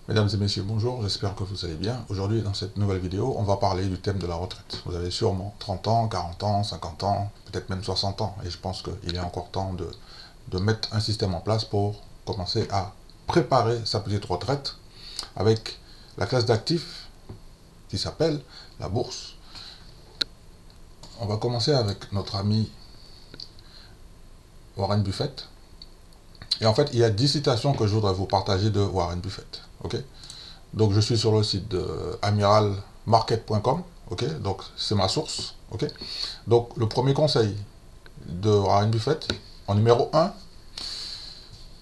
Mesdames et messieurs, bonjour, j'espère que vous allez bien. Aujourd'hui, dans cette nouvelle vidéo, on va parler du thème de la retraite. Vous avez sûrement 30 ans, 40 ans, 50 ans, peut-être même 60 ans. Et je pense qu'il est encore temps de mettre un système en place pour commencer à préparer sa petite retraite avec la classe d'actifs qui s'appelle la bourse. On va commencer avec notre ami Warren Buffett. Et en fait, il y a 10 citations que je voudrais vous partager de Warren Buffett. Ok? Donc, je suis sur le site de amiralmarket.com. Ok? Donc, c'est ma source. Ok? Donc, le premier conseil de Warren Buffett, en numéro 1,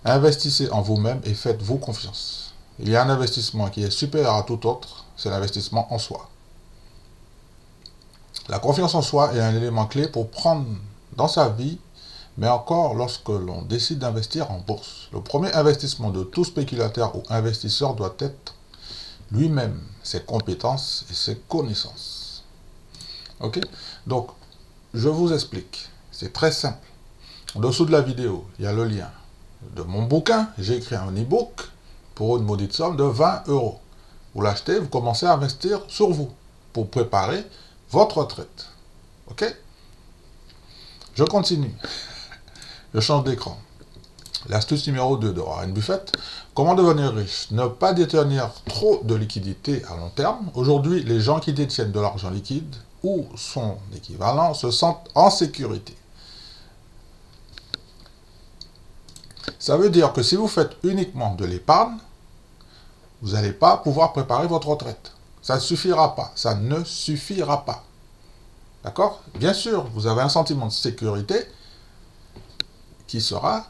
investissez en vous-même et faites-vous confiance. Il y a un investissement qui est supérieur à tout autre, c'est l'investissement en soi. La confiance en soi est un élément clé pour prendre dans sa vie, mais encore lorsque l'on décide d'investir en bourse. Le premier investissement de tout spéculateur ou investisseur doit être lui-même, ses compétences et ses connaissances. Ok? Donc, je vous explique. C'est très simple. En dessous de la vidéo, il y a le lien de mon bouquin. J'ai écrit un e-book pour une maudite somme de 20 €. Vous l'achetez, vous commencez à investir sur vous pour préparer votre retraite. Ok? Je continue. Je change d'écran. L'astuce numéro 2 de Warren Buffett, comment devenir riche? Ne pas détenir trop de liquidités à long terme. Aujourd'hui, les gens qui détiennent de l'argent liquide ou son équivalent se sentent en sécurité. Ça veut dire que si vous faites uniquement de l'épargne, vous n'allez pas pouvoir préparer votre retraite. Ça ne suffira pas. Ça ne suffira pas. D'accord? Bien sûr, vous avez un sentiment de sécurité qui sera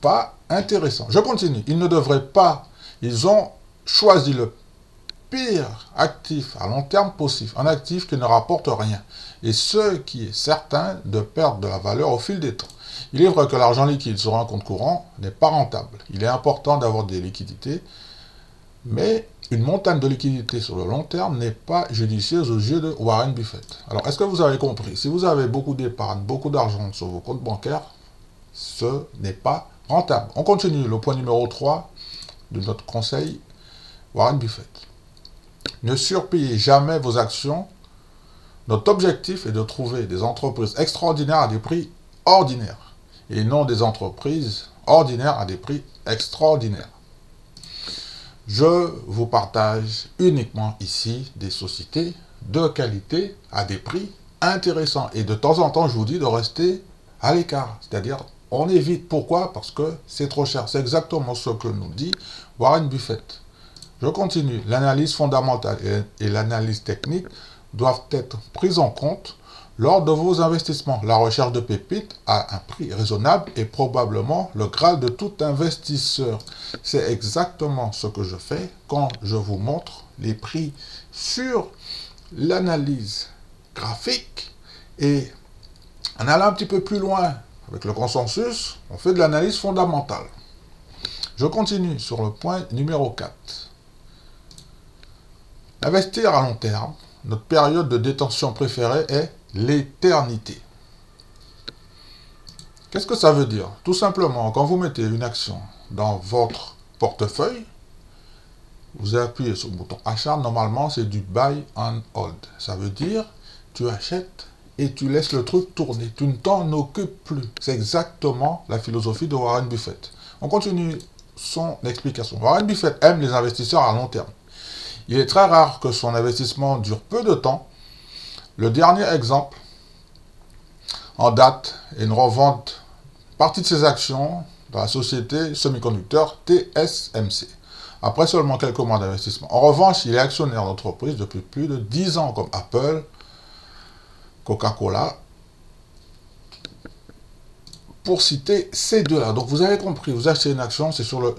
pas intéressant. Je continue. Ils ne devraient pas. Ils ont choisi le pire actif à long terme possible. Un actif qui ne rapporte rien. Et ce qui est certain de perdre de la valeur au fil des temps. Il est vrai que l'argent liquide sur un compte courant n'est pas rentable. Il est important d'avoir des liquidités. Mais une montagne de liquidités sur le long terme n'est pas judicieuse aux yeux de Warren Buffett. Alors, est-ce que vous avez compris? Si vous avez beaucoup d'épargne, beaucoup d'argent sur vos comptes bancaires, ce n'est pas rentable. On continue. Le point numéro 3 de notre conseil, Warren Buffett. Ne surpayez jamais vos actions. Notre objectif est de trouver des entreprises extraordinaires à des prix ordinaires et non des entreprises ordinaires à des prix extraordinaires. Je vous partage uniquement ici des sociétés de qualité à des prix intéressants. Et de temps en temps, je vous dis de rester à l'écart. C'est-à-dire, on évite. Pourquoi? Parce que c'est trop cher. C'est exactement ce que nous dit Warren Buffett. Je continue. L'analyse fondamentale et l'analyse technique doivent être prises en compte lors de vos investissements. La recherche de pépites à un prix raisonnable est probablement le graal de tout investisseur. C'est exactement ce que je fais quand je vous montre les prix sur l'analyse graphique. Et en allant un petit peu plus loin avec le consensus, on fait de l'analyse fondamentale. Je continue sur le point numéro 4. Investir à long terme, notre période de détention préférée est l'éternité. Qu'est-ce que ça veut dire? Tout simplement, quand vous mettez une action dans votre portefeuille, vous appuyez sur le bouton achat, normalement c'est du buy and hold. Ça veut dire, tu achètes et tu laisses le truc tourner. Tu ne t'en occupes plus. C'est exactement la philosophie de Warren Buffett. On continue son explication. Warren Buffett aime les investisseurs à long terme. Il est très rare que son investissement dure peu de temps. Le dernier exemple en date est une revente partie de ses actions dans la société semi-conducteur TSMC, après seulement quelques mois d'investissement. En revanche, il est actionnaire d'entreprises depuis plus de 10 ans, comme Apple, Coca-Cola, pour citer ces deux-là. Donc vous avez compris, vous achetez une action, c'est sur le...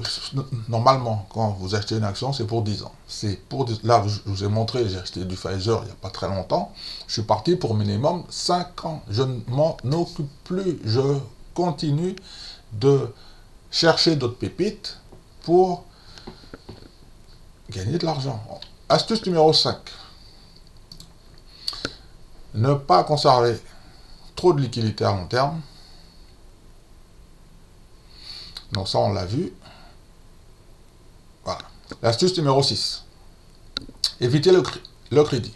Normalement, quand vous achetez une action, c'est pour 10 ans. C'est pour 10... Là, je vous ai montré, j'ai acheté du Pfizer il n'y a pas très longtemps. Je suis parti pour minimum 5 ans. Je ne m'en occupe plus. Je continue de chercher d'autres pépites pour gagner de l'argent. Astuce numéro 5. Ne pas conserver trop de liquidités à long terme. Donc ça, on l'a vu. Voilà. L'astuce numéro 6. Évitez le crédit.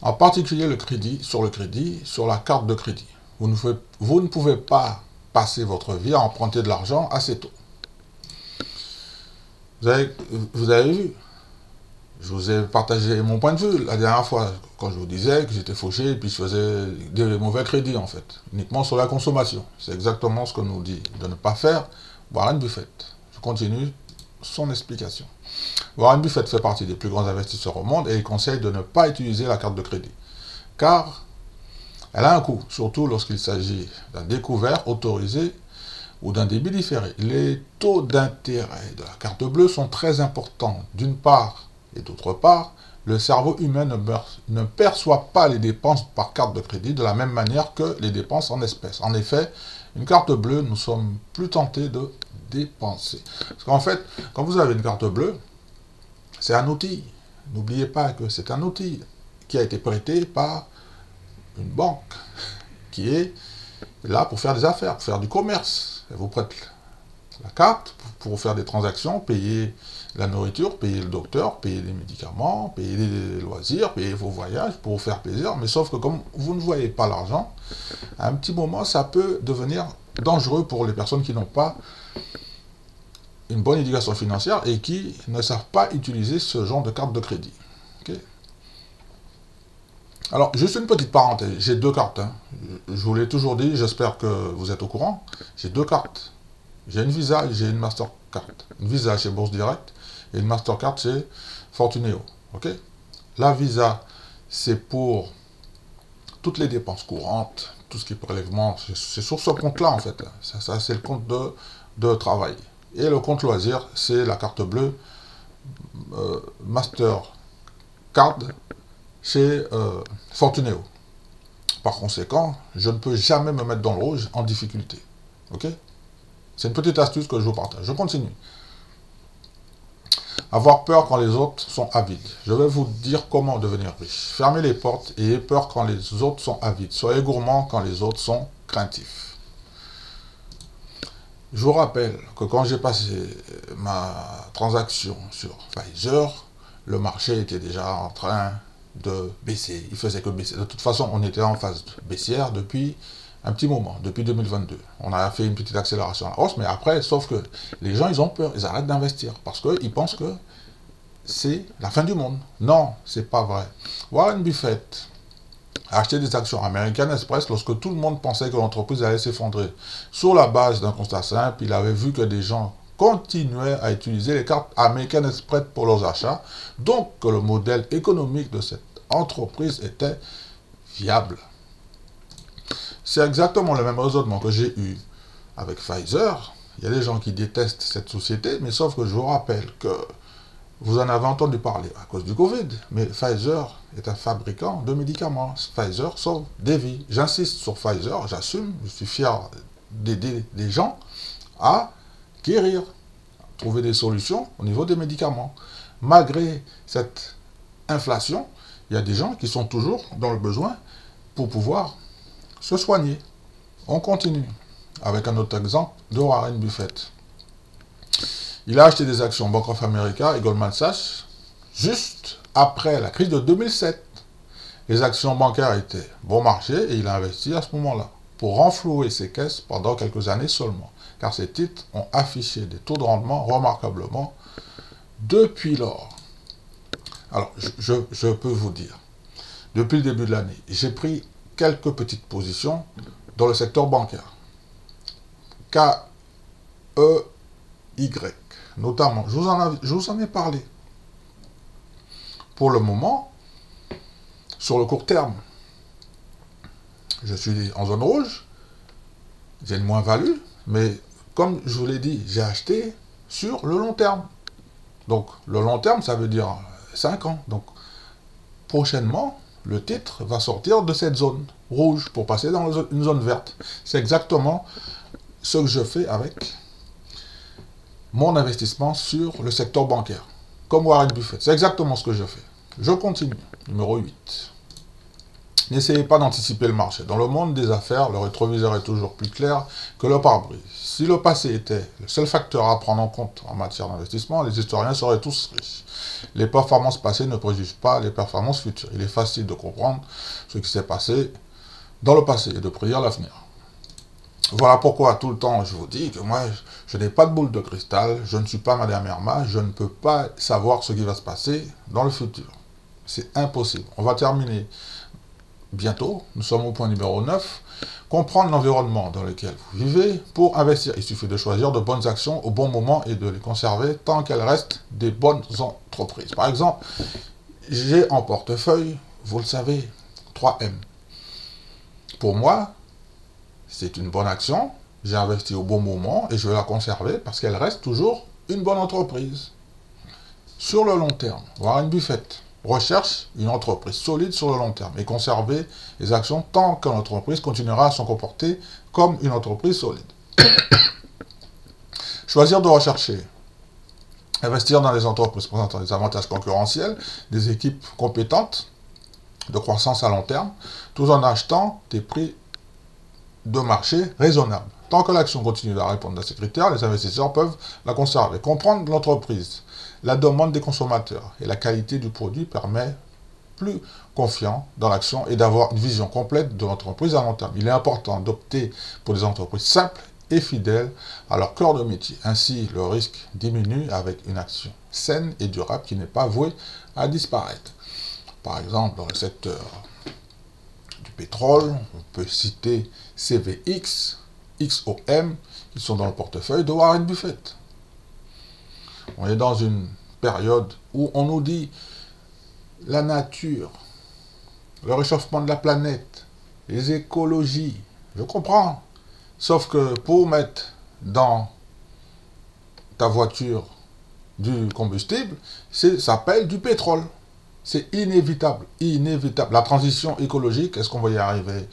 En particulier le crédit, sur la carte de crédit. Vous ne pouvez pas passer votre vie à emprunter de l'argent assez tôt. Vous avez vu, je vous ai partagé mon point de vue la dernière fois, quand je vous disais que j'étais fauché et puis je faisais des mauvais crédits en fait, uniquement sur la consommation. C'est exactement ce que nous dit de ne pas faire Warren Buffett. Je continue son explication. Warren Buffett fait partie des plus grands investisseurs au monde et il conseille de ne pas utiliser la carte de crédit, car elle a un coût, surtout lorsqu'il s'agit d'un découvert autorisé ou d'un débit différé. Les taux d'intérêt de la carte bleue sont très importants, d'une part, et d'autre part, le cerveau humain ne perçoit pas les dépenses par carte de crédit de la même manière que les dépenses en espèces. En effet, une carte bleue, nous sommes plus tentés de dépenser. Parce qu'en fait, quand vous avez une carte bleue, c'est un outil. N'oubliez pas que c'est un outil qui a été prêté par une banque, qui est là pour faire des affaires, pour faire du commerce. Elle vous prête la carte pour faire des transactions, payer la nourriture, payer le docteur, payer les médicaments, payer les loisirs, payer vos voyages pour vous faire plaisir. Mais sauf que comme vous ne voyez pas l'argent, à un petit moment, ça peut devenir dangereux pour les personnes qui n'ont pas une bonne éducation financière et qui ne savent pas utiliser ce genre de carte de crédit. Okay? Alors, juste une petite parenthèse, j'ai deux cartes. Hein. Je vous l'ai toujours dit, j'espère que vous êtes au courant. J'ai deux cartes. J'ai une Visa et j'ai une Mastercard. Une Visa chez Bourse Direct et une Mastercard chez Fortuneo. Okay? La Visa, c'est pour toutes les dépenses courantes, tout ce qui est prélèvement. C'est sur ce compte-là, en fait. Ça c'est le compte de travail. Et le compte loisir, c'est la carte bleue Mastercard chez Fortuneo. Par conséquent, je ne peux jamais me mettre dans le rouge en difficulté. Ok? C'est une petite astuce que je vous partage. Je continue. Avoir peur quand les autres sont avides. Je vais vous dire comment devenir riche. Fermez les portes et ayez peur quand les autres sont avides. Soyez gourmand quand les autres sont craintifs. Je vous rappelle que quand j'ai passé ma transaction sur Pfizer, le marché était déjà en train de baisser. Il faisait que baisser. De toute façon, on était en phase baissière depuis un petit moment, depuis 2022. On a fait une petite accélération à la hausse, mais après, sauf que les gens, ils ont peur, ils arrêtent d'investir parce qu'ils pensent que c'est la fin du monde. Non, c'est pas vrai. Warren Buffett a acheté des actions American Express lorsque tout le monde pensait que l'entreprise allait s'effondrer. Sur la base d'un constat simple, il avait vu que des gens continuaient à utiliser les cartes American Express pour leurs achats, donc que le modèle économique de cette entreprise était viable. C'est exactement le même raisonnement que j'ai eu avec Pfizer. Il y a des gens qui détestent cette société, mais sauf que je vous rappelle que vous en avez entendu parler à cause du Covid, mais Pfizer est un fabricant de médicaments. Pfizer sauve des vies. J'insiste sur Pfizer, j'assume, je suis fier d'aider les gens à guérir, trouver des solutions au niveau des médicaments. Malgré cette inflation, il y a des gens qui sont toujours dans le besoin pour pouvoir se soigner. On continue avec un autre exemple de Warren Buffett. Il a acheté des actions Bank of America et Goldman Sachs juste après la crise de 2007. Les actions bancaires étaient bon marché et il a investi à ce moment-là pour renflouer ses caisses pendant quelques années seulement, car ces titres ont affiché des taux de rendement remarquablement depuis lors. Alors, je peux vous dire, depuis le début de l'année, j'ai pris quelques petites positions dans le secteur bancaire. K-E-Y, notamment. Je vous en ai parlé. Pour le moment, sur le court terme, je suis en zone rouge, j'ai une moins-value, mais comme je vous l'ai dit, j'ai acheté sur le long terme. Donc, le long terme, ça veut dire 5 ans. Donc, prochainement, le titre va sortir de cette zone rouge pour passer dans une zone verte. C'est exactement ce que je fais avec mon investissement sur le secteur bancaire. Comme Warren Buffett. C'est exactement ce que je fais. Je continue. Numéro 8. N'essayez pas d'anticiper le marché. Dans le monde des affaires, le rétroviseur est toujours plus clair que le pare-brise. Si le passé était le seul facteur à prendre en compte en matière d'investissement, les historiens seraient tous riches. Les performances passées ne préjugent pas les performances futures. Il est facile de comprendre ce qui s'est passé dans le passé et de prédire l'avenir. Voilà pourquoi tout le temps je vous dis que moi je n'ai pas de boule de cristal, je ne suis pas Madame Irma, je ne peux pas savoir ce qui va se passer dans le futur. C'est impossible. On va terminer bientôt, nous sommes au point numéro 9. Comprendre l'environnement dans lequel vous vivez pour investir. Il suffit de choisir de bonnes actions au bon moment et de les conserver tant qu'elles restent des bonnes entreprises. Par exemple, j'ai en portefeuille, vous le savez, 3M. Pour moi, c'est une bonne action, j'ai investi au bon moment et je vais la conserver parce qu'elle reste toujours une bonne entreprise. Sur le long terme, Warren Buffett recherche une entreprise solide sur le long terme et conserver les actions tant que l'entreprise continuera à se comporter comme une entreprise solide. Choisir de rechercher, investir dans les entreprises présentant des avantages concurrentiels, des équipes compétentes, de croissance à long terme, tout en achetant des prix de marché raisonnables. Tant que l'action continue à répondre à ces critères, les investisseurs peuvent la conserver. Comprendre l'entreprise, la demande des consommateurs et la qualité du produit permet plus confiant dans l'action et d'avoir une vision complète de l'entreprise à long terme. Il est important d'opter pour des entreprises simples et fidèles à leur cœur de métier. Ainsi, le risque diminue avec une action saine et durable qui n'est pas vouée à disparaître. Par exemple, dans le secteur du pétrole, on peut citer CVX, XOM, qui sont dans le portefeuille de Warren Buffett. On est dans une période où on nous dit la nature, le réchauffement de la planète, les écologies. Je comprends. Sauf que pour mettre dans ta voiture du combustible, ça s'appelle du pétrole. C'est inévitable, inévitable. La transition écologique, est-ce qu'on va y arriver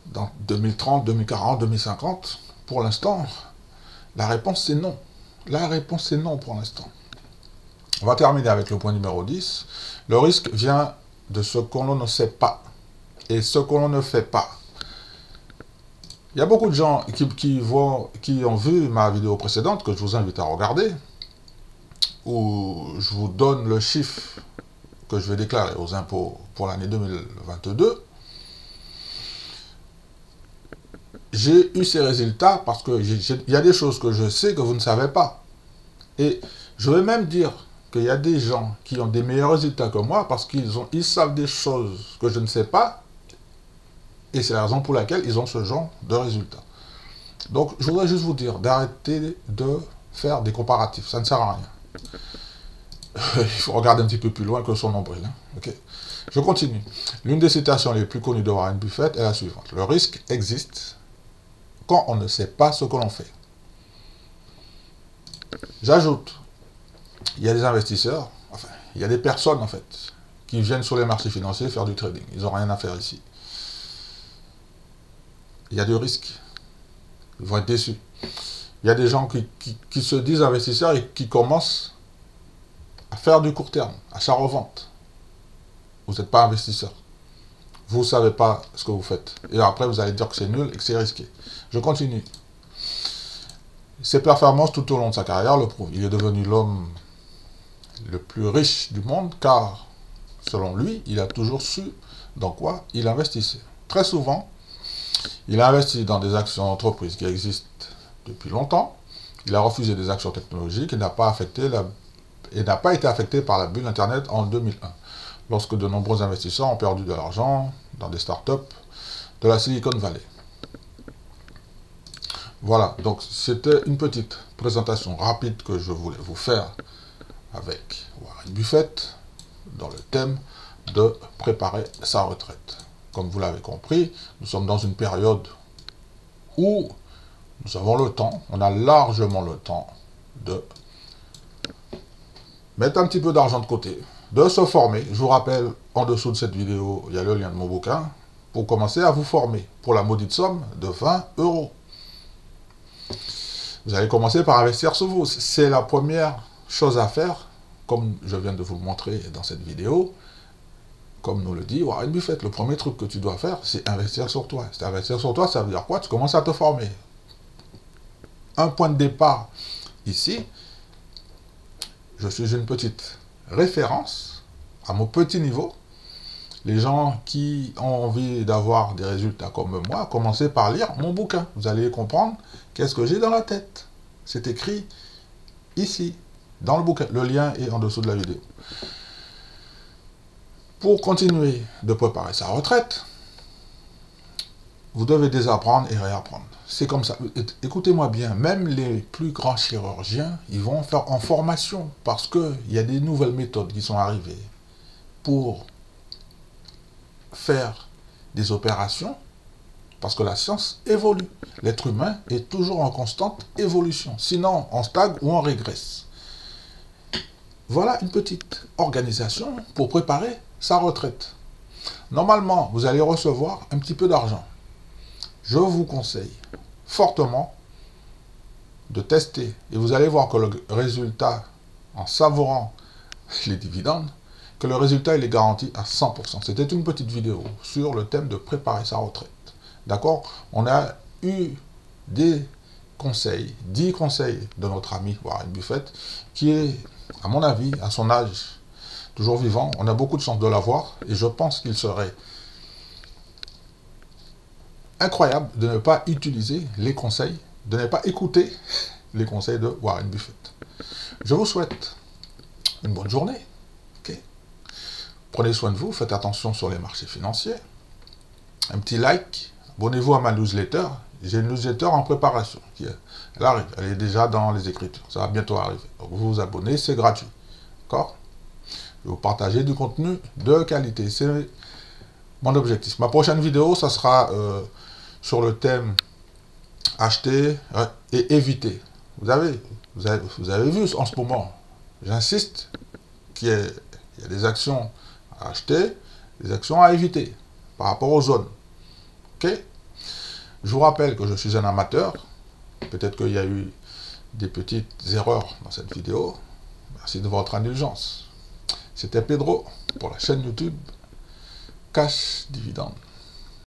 dans 2030, 2040, 2050? Pour l'instant, la réponse c'est non. La réponse c'est non pour l'instant. On va terminer avec le point numéro 10. Le risque vient de ce qu'on ne sait pas et ce qu'on ne fait pas. Il y a beaucoup de gens qui ont vu ma vidéo précédente, que je vous invite à regarder, où je vous donne le chiffre que je vais déclarer aux impôts pour l'année 2022. J'ai eu ces résultats parce qu'il y a des choses que je sais que vous ne savez pas. Et je vais même dire qu'il y a des gens qui ont des meilleurs résultats que moi parce qu'ils savent des choses que je ne sais pas. Et c'est la raison pour laquelle ils ont ce genre de résultats. Donc, je voudrais juste vous dire d'arrêter de faire des comparatifs. Ça ne sert à rien. Il faut regarder un petit peu plus loin que son nombril. Hein. Okay. Je continue. L'une des citations les plus connues de Warren Buffett est la suivante. Le risque existe quand on ne sait pas ce que l'on fait. J'ajoute, il y a des investisseurs, enfin, il y a des personnes en fait, qui viennent sur les marchés financiers faire du trading. Ils n'ont rien à faire ici. Il y a du risque. Ils vont être déçus. Il y a des gens qui se disent investisseurs et qui commencent à faire du court terme, achat-revente. Vous n'êtes pas investisseur. Vous ne savez pas ce que vous faites. Et après, vous allez dire que c'est nul et que c'est risqué. Je continue. Ses performances tout au long de sa carrière le prouvent. Il est devenu l'homme le plus riche du monde car, selon lui, il a toujours su dans quoi il investissait. Très souvent, il a investi dans des actions d'entreprise qui existent depuis longtemps. Il a refusé des actions technologiques et n'a pas été affecté par la bulle Internet en 2001, lorsque de nombreux investisseurs ont perdu de l'argent dans des startups de la Silicon Valley. Voilà, donc c'était une petite présentation rapide que je voulais vous faire avec Warren Buffett dans le thème de préparer sa retraite. Comme vous l'avez compris, nous sommes dans une période où nous avons le temps, on a largement le temps de mettre un petit peu d'argent de côté, de se former. Je vous rappelle, en dessous de cette vidéo, il y a le lien de mon bouquin, pour commencer à vous former, pour la maudite somme de 20 €. Vous allez commencer par investir sur vous. C'est la première chose à faire, comme je viens de vous le montrer dans cette vidéo. comme nous le dit Warren Buffett, le premier truc que tu dois faire, c'est investir sur toi. C'est investir sur toi, ça veut dire quoi? Tu commences à te former. Un point de départ ici, je suis une petite référence à mon petit niveau. Les gens qui ont envie d'avoir des résultats comme moi, commencez par lire mon bouquin. Vous allez comprendre qu'est-ce que j'ai dans la tête. C'est écrit ici, dans le bouquin. Le lien est en dessous de la vidéo. Pour continuer de préparer sa retraite, vous devez désapprendre et réapprendre. C'est comme ça. Écoutez-moi bien, même les plus grands chirurgiens, ils vont faire en formation parce qu'il y a des nouvelles méthodes qui sont arrivées pour faire des opérations, parce que la science évolue. L'être humain est toujours en constante évolution. Sinon, on stagne ou on régresse. Voilà une petite organisation pour préparer sa retraite. Normalement, vous allez recevoir un petit peu d'argent. Je vous conseille fortement de tester. Et vous allez voir que le résultat, en savourant les dividendes, que le résultat il est garanti à 100%. C'était une petite vidéo sur le thème de préparer sa retraite. D'accord? On a eu des conseils, 10 conseils de notre ami Warren Buffett, qui est, à mon avis, à son âge, toujours vivant. On a beaucoup de chance de l'avoir et je pense qu'il serait incroyable de ne pas utiliser les conseils, de ne pas écouter les conseils de Warren Buffett. Je vous souhaite une bonne journée. Okay. Prenez soin de vous, faites attention sur les marchés financiers. Un petit like, abonnez-vous à ma newsletter. J'ai une newsletter en préparation. Elle arrive, elle est déjà dans les écritures. Ça va bientôt arriver. Donc vous vous abonnez, c'est gratuit. D'accord? Je vais vous partager du contenu de qualité. C'est mon objectif. Ma prochaine vidéo, ça sera sur le thème acheter et éviter. Vous avez vu en ce moment, j'insiste qu'il y a des actions à acheter, des actions à éviter par rapport aux zones. Ok? Je vous rappelle que je suis un amateur. Peut-être qu'il y a eu des petites erreurs dans cette vidéo. Merci de votre indulgence. C'était Pedro pour la chaîne YouTube Cash Dividende.